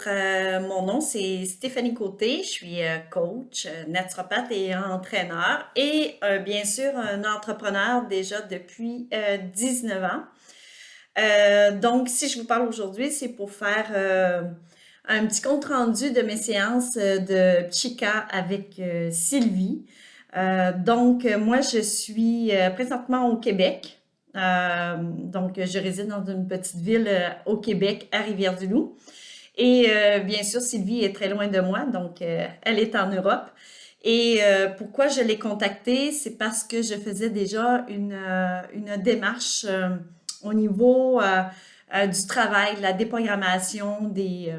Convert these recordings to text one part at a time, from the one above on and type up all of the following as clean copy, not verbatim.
Mon nom c'est Stéphanie Côté, je suis coach, naturopathe et entraîneur et bien sûr un entrepreneur déjà depuis 19 ans. Donc si je vous parle aujourd'hui, c'est pour faire un petit compte rendu de mes séances de Chica avec Sylvie. Moi je suis présentement au Québec. Donc je réside dans une petite ville au Québec, à Rivière-du-Loup. Et bien sûr, Sylvie est très loin de moi, donc elle est en Europe. Et pourquoi je l'ai contactée, c'est parce que je faisais déjà une démarche au niveau du travail, de la déprogrammation, de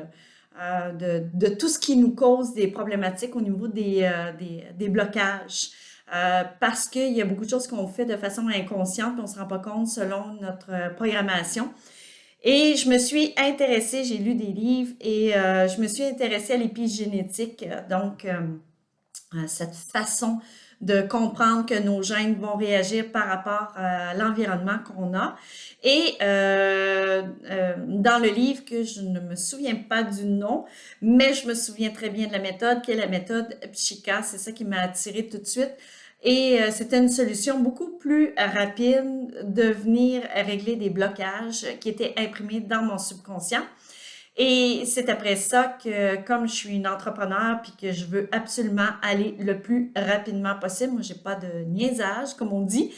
tout ce qui nous cause des problématiques au niveau des blocages. Parce qu'il y a beaucoup de choses qu'on fait de façon inconsciente, on ne se rend pas compte selon notre programmation. Et je me suis intéressée, j'ai lu des livres et je me suis intéressée à l'épigénétique, cette façon de comprendre que nos gènes vont réagir par rapport à l'environnement qu'on a. Et dans le livre, que je ne me souviens pas du nom, mais je me souviens très bien de la méthode, qui est la méthode Psycha. C'est ça qui m'a attirée tout de suite. Et c'était une solution beaucoup plus rapide de venir régler des blocages qui étaient imprimés dans mon subconscient. Et c'est après ça que, comme je suis une entrepreneur puis que je veux absolument aller le plus rapidement possible, moi j'ai pas de niaisage comme on dit,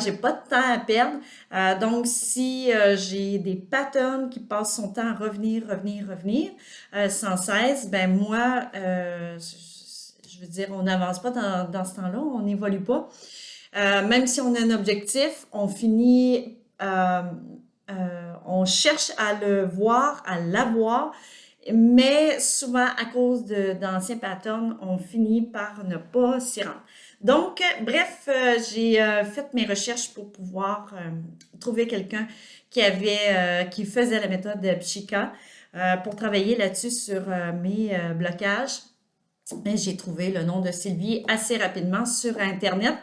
j'ai pas de temps à perdre. Donc si j'ai des patterns qui passent son temps à revenir sans cesse, ben moi je veux dire on n'avance pas dans ce temps-là, on n'évolue pas. Même si on a un objectif, on finit on cherche à le voir, à l'avoir, mais souvent à cause d'anciens patterns, on finit par ne pas s'y rendre. Donc, bref, j'ai fait mes recherches pour pouvoir trouver quelqu'un qui faisait la méthode de Psycha pour travailler là-dessus sur mes blocages. Et j'ai trouvé le nom de Sylvie assez rapidement sur Internet.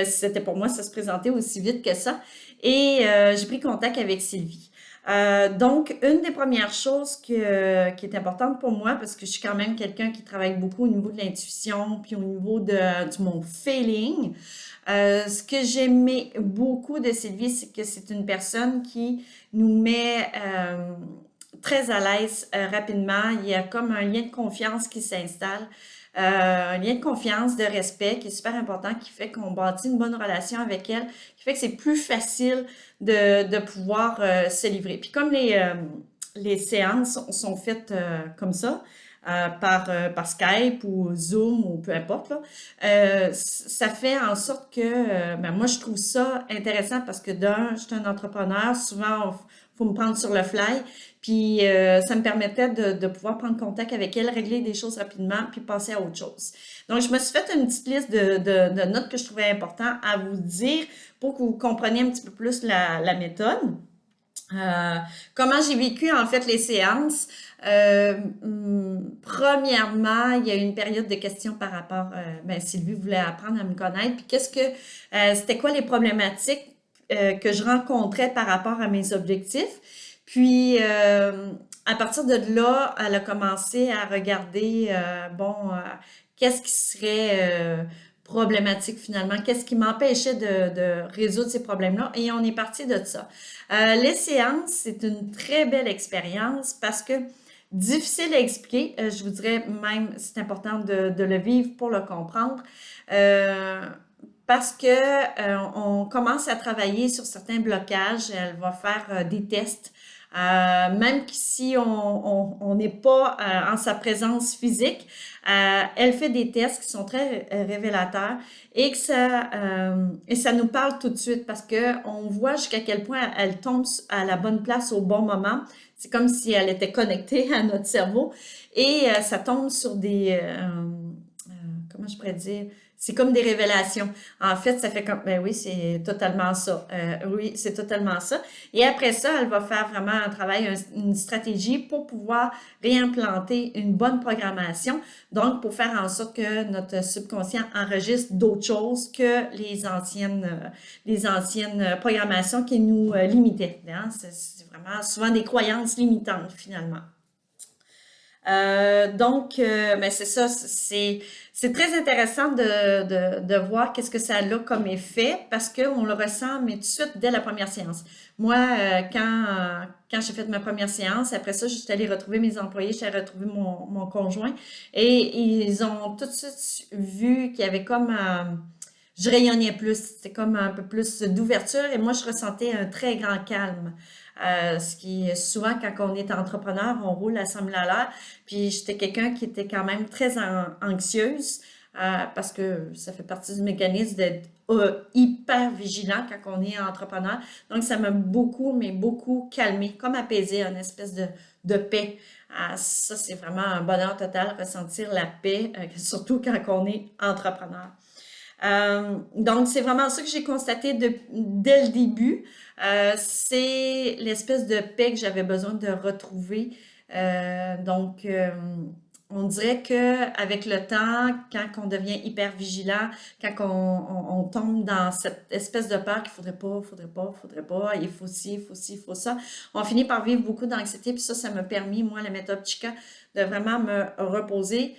C'était pour moi, ça se présentait aussi vite que ça. Et j'ai pris contact avec Sylvie. Une des premières choses qui est importante pour moi, parce que je suis quand même quelqu'un qui travaille beaucoup au niveau de l'intuition, puis au niveau de mon feeling, ce que j'aimais beaucoup de Sylvie, c'est que c'est une personne qui nous met très à l'aise rapidement. Il y a comme un lien de confiance qui s'installe. Un lien de confiance, de respect qui est super important, qui fait qu'on bâtit une bonne relation avec elle, qui fait que c'est plus facile de pouvoir se livrer. Puis comme les séances sont faites comme ça, par Skype ou Zoom ou peu importe, là, ça fait en sorte que ben moi, je trouve ça intéressant parce que je suis un entrepreneur, souvent, il faut me prendre sur le fly. Puis ça me permettait de pouvoir prendre contact avec elle, régler des choses rapidement, puis passer à autre chose. Donc, je me suis fait une petite liste de notes que je trouvais important à vous dire pour que vous compreniez un petit peu plus la méthode. Comment j'ai vécu en fait les séances? Premièrement, il y a eu une période de questions par rapport, Sylvie voulait apprendre à me connaître, puis c'était quoi les problématiques que je rencontrais par rapport à mes objectifs. Puis, à partir de là, elle a commencé à regarder, qu'est-ce qui serait problématique finalement, qu'est-ce qui m'empêchait de résoudre ces problèmes-là. Et on est parti de ça. Les séances, c'est une très belle expérience parce que difficile à expliquer, je vous dirais même, c'est important de le vivre pour le comprendre. Parce que on commence à travailler sur certains blocages, elle va faire des tests. Même si on n'est pas en sa présence physique, elle fait des tests qui sont très révélateurs et ça nous parle tout de suite parce que on voit jusqu'à quel point elle tombe à la bonne place au bon moment. C'est comme si elle était connectée à notre cerveau et ça tombe sur comment je pourrais dire, c'est comme des révélations. En fait, ça fait comme, ben oui, c'est totalement ça. Oui, c'est totalement ça. Et après ça, elle va faire vraiment un travail, une stratégie pour pouvoir réimplanter une bonne programmation. Donc, pour faire en sorte que notre subconscient enregistre d'autres choses que les anciennes programmations qui nous limitaient. Hein? C'est vraiment souvent des croyances limitantes, finalement. Ben c'est ça, c'est très intéressant de voir qu'est-ce que ça a comme effet parce qu'on le ressent, mais tout de suite dès la première séance. Moi, quand j'ai fait ma première séance, après ça, je suis allée retrouver mes employés, je suis allée retrouver mon conjoint et ils ont tout de suite vu qu'il y avait comme, je rayonnais plus, c'était comme un peu plus d'ouverture et moi, je ressentais un très grand calme. Ce qui est souvent quand on est entrepreneur, on roule à 100 000 à l'heure. Puis j'étais quelqu'un qui était quand même très anxieuse parce que ça fait partie du mécanisme d'être hyper vigilant quand on est entrepreneur. Donc ça m'a beaucoup, mais beaucoup calmé, comme apaisé, une espèce de paix. Ça, c'est vraiment un bonheur total, ressentir la paix, surtout quand on est entrepreneur. Donc, c'est vraiment ça que j'ai constaté dès le début. C'est l'espèce de paix que j'avais besoin de retrouver. On dirait que avec le temps, quand on devient hyper vigilant, quand on tombe dans cette espèce de peur qu'il faudrait pas, il faut ci, il faut ci, il faut ça, on finit par vivre beaucoup d'anxiété. Puis ça m'a permis, moi, la méthode Chica, de vraiment me reposer,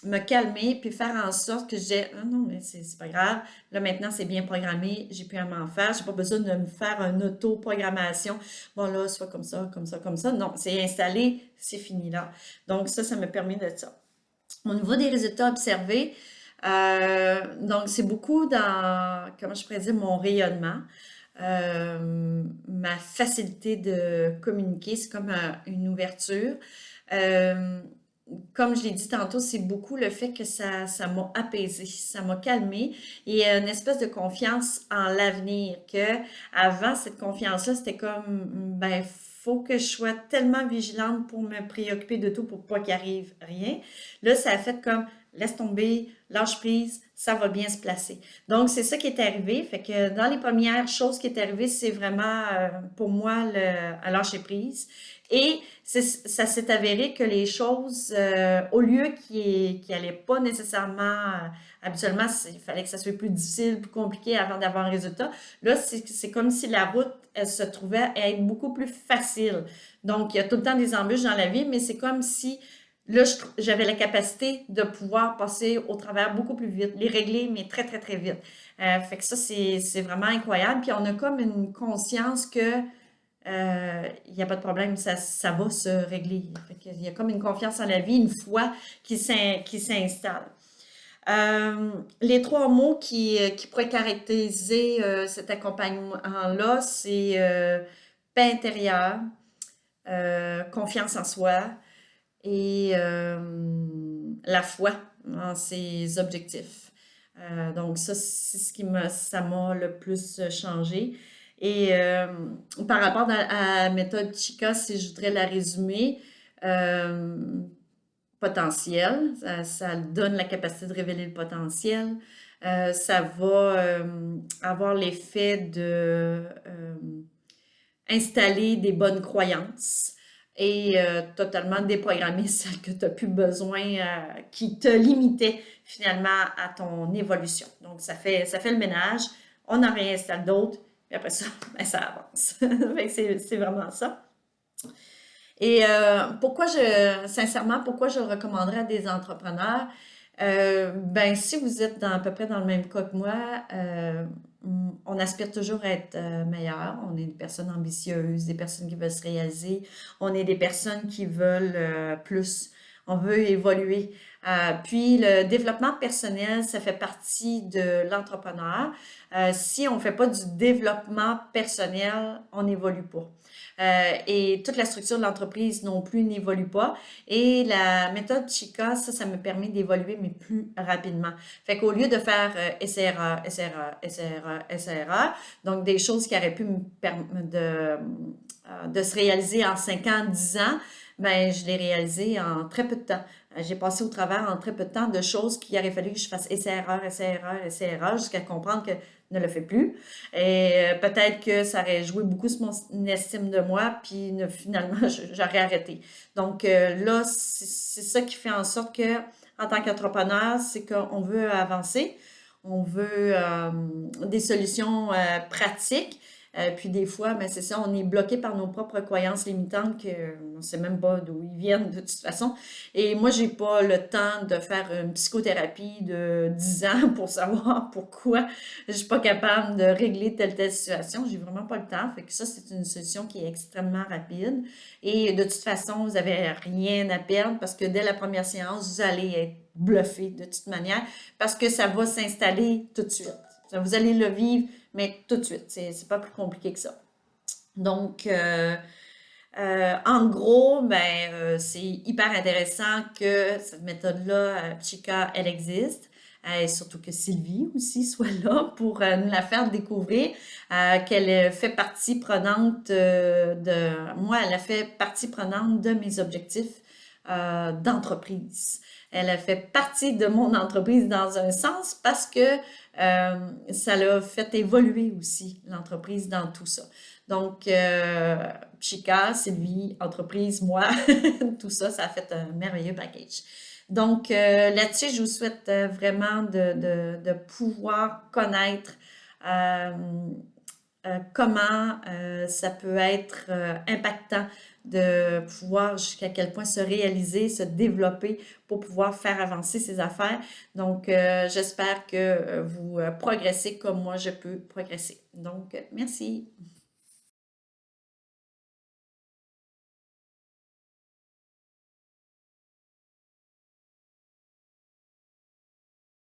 me calmer, puis faire en sorte que j'ai ah non, mais c'est pas grave. Là, maintenant, c'est bien programmé. J'ai plus à m'en faire. J'ai pas besoin de me faire une auto-programmation. Bon, là, soit comme ça, comme ça, comme ça. Non, c'est installé, c'est fini là. Donc, ça m'a permis de ça. Au niveau des résultats observés, donc, c'est beaucoup dans, comment je pourrais dire, mon rayonnement. Ma facilité de communiquer, c'est comme une ouverture. Euh, Comme je l'ai dit tantôt, c'est beaucoup le fait que ça m'a apaisé, ça m'a calmé et une espèce de confiance en l'avenir que avant cette confiance-là, c'était comme ben faut que je sois tellement vigilante pour me préoccuper de tout pour pas qu'il arrive rien. Là, ça a fait comme laisse tomber, lâche prise, ça va bien se placer. Donc c'est ça qui est arrivé, fait que dans les premières choses qui est arrivé, c'est vraiment pour moi à lâcher prise. Et ça s'est avéré que les choses, au lieu qui n'allaient pas nécessairement, habituellement, il fallait que ça soit plus difficile, plus compliqué avant d'avoir un résultat. Là, c'est comme si la route, elle se trouvait à être beaucoup plus facile. Donc, il y a tout le temps des embûches dans la vie, mais c'est comme si là, j'avais la capacité de pouvoir passer au travers beaucoup plus vite, les régler, mais très, très, très vite. Fait que ça, c'est vraiment incroyable. Puis on a comme une conscience que il n'y a pas de problème, ça va se régler. Il y a comme une confiance en la vie, une foi qui s'installe. Les trois mots qui pourraient caractériser cet accompagnement-là, c'est paix intérieure, confiance en soi et la foi en ses objectifs. Donc ça, c'est ça m'a le plus changé. Et par rapport à la méthode Chica, si je voudrais la résumer, euh, potentiel, ça donne la capacité de révéler le potentiel. Ça va avoir l'effet de installer des bonnes croyances et totalement déprogrammer celles que tu n'as plus besoin, qui te limitaient finalement à ton évolution. Donc, ça fait le ménage, on en réinstalle d'autres, puis après ça, ben, ça avance. C'est vraiment ça. Et sincèrement, pourquoi je le recommanderais à des entrepreneurs? Ben, si vous êtes à peu près dans le même cas que moi, on aspire toujours à être meilleur. On est des personnes ambitieuses, des personnes qui veulent se réaliser. On est des personnes qui veulent plus. On veut évoluer. Puis le développement personnel, ça fait partie de l'entrepreneur. Si on ne fait pas du développement personnel, on n'évolue pas. Et toute la structure de l'entreprise non plus n'évolue pas. Et la méthode Chica, ça me permet d'évoluer, mais plus rapidement. Fait qu'au lieu de faire essai-erreur, essai-erreur, essai-erreur, essai-erreur, donc des choses qui auraient pu me permettre de se réaliser en 5 ans, 10 ans, ben je l'ai réalisé en très peu de temps. J'ai passé au travers en très peu de temps de choses qu'il aurait fallu que je fasse essai-erreur, essai-erreur, essai-erreur, jusqu'à comprendre que je ne le fais plus. Et peut-être que ça aurait joué beaucoup sur mon estime de moi, puis finalement, j'aurais arrêté. Donc là, c'est ça qui fait en sorte que, en tant qu'entrepreneur, c'est qu'on veut avancer, on veut des solutions pratiques. Puis des fois, ben, c'est ça, on est bloqué par nos propres croyances limitantes qu'on ne sait même pas d'où ils viennent de toute façon. Et moi, j'ai pas le temps de faire une psychothérapie de 10 ans pour savoir pourquoi je suis pas capable de régler telle situation. J'ai vraiment pas le temps. Fait que ça, c'est une solution qui est extrêmement rapide. Et de toute façon, vous avez rien à perdre parce que dès la première séance, vous allez être bluffé de toute manière parce que ça va s'installer tout de suite. Vous allez le vivre, mais tout de suite. C'est pas plus compliqué que ça. Donc, en gros, ben, c'est hyper intéressant que cette méthode-là, Chica, elle existe. Et surtout que Sylvie aussi soit là pour nous la faire découvrir, qu'elle fait partie prenante moi, elle a fait partie prenante de mes objectifs d'entreprise. Elle a fait partie de mon entreprise dans un sens parce que ça l'a fait évoluer aussi l'entreprise dans tout ça. Donc, Chica, Sylvie, entreprise, moi, tout ça, ça a fait un merveilleux package. Donc, là-dessus, je vous souhaite vraiment de pouvoir connaître euh, comment ça peut être impactant de pouvoir jusqu'à quel point se réaliser, se développer pour pouvoir faire avancer ses affaires. Donc, j'espère que vous progressez comme moi je peux progresser. Donc, merci.